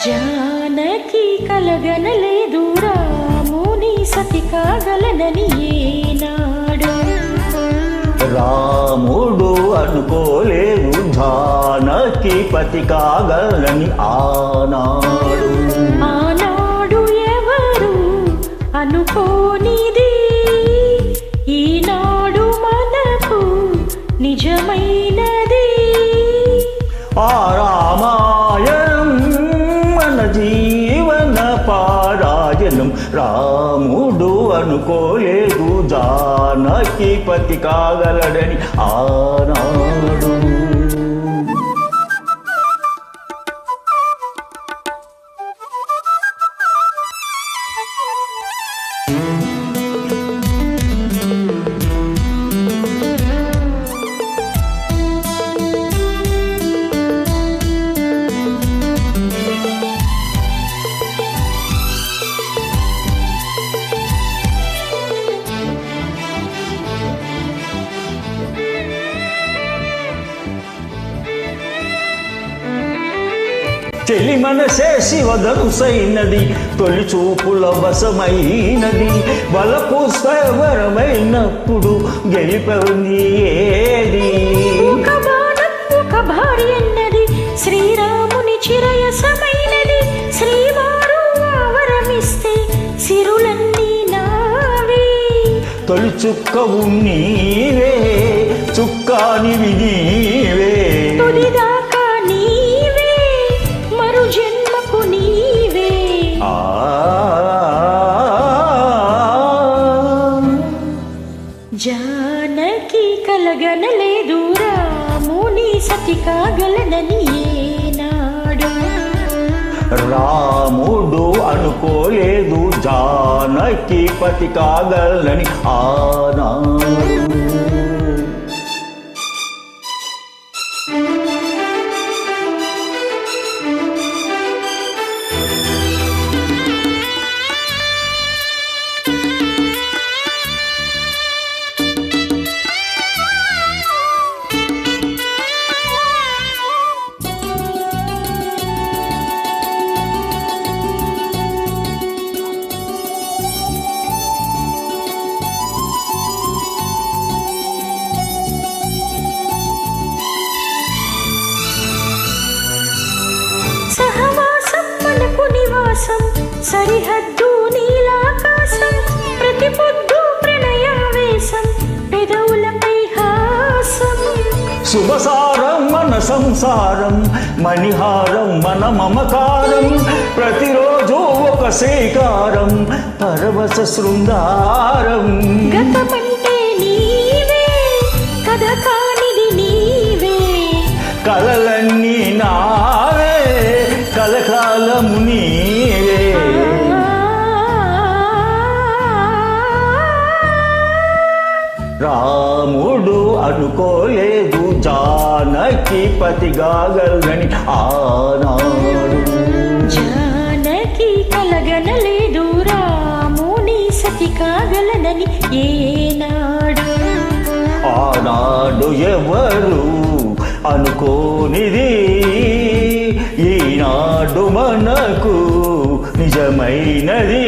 జానకి కలగనలేదు రాముని సతి కాగలనని ఏనాడు రాముడు అనుకోలేదు జానకి పతి కాగలని ఆనాడు. ఆనాడు ఎవరు అనుకోనిది ఈనాడు మనకు నిజమైనది. ఆ రామాయణం మన జీవన పారాయణం. రాముడు అనుకోలేదు జానకి పతి కాగలడని ఆనాడు. చెలి మనసే శివధనుసైనది, తొలి చూపుల వశమైనది. వలపు స్వరమైనప్పుడు గెలిపని ఏది? ఒక బాణం ఒక భార్య అన్నది, శ్రీరాముని చిరయసమైనది. శ్రీవారు ఆవరమిస్తే సిరులన్నీ నావే. తొలి చుక్కవు నీవే, చుక్కానివి నీవే. తుదిదాకా నీవే, మరు జన్మకు నీవే. జానకి కలగనలేదు రాముని సతి కాగలనని ఏనాడు. రాముడు అనుకోలేదు జానకి పతి కాగలని ఆనాడు. సహవాసం మనకు నివాసం, సరిహద్దు నీలాకాశం. ప్రతి పొద్దు ప్రణయావేశం, పెదవులపై హాసం. శుభసారం మన సంసారం, మణిహారం మన మమకారం. ప్రతిరోజు ఒక శ్రీకారం, పరవశ శృంగారం. గతమంటే నీవే, కథ కానిది నీవే. కలలన్నీ నావే, కలకాలము నీవే. రాముడు అనుకోలేదు జానకి పతి కాగలని ఆనాడు. జానకి కలగనలేదు రాముని సతి కాగలనని ఏనాడు. ఆనాడు ఎవరు అనుకోనిది ఈనాడు మనకు నిజమైనది.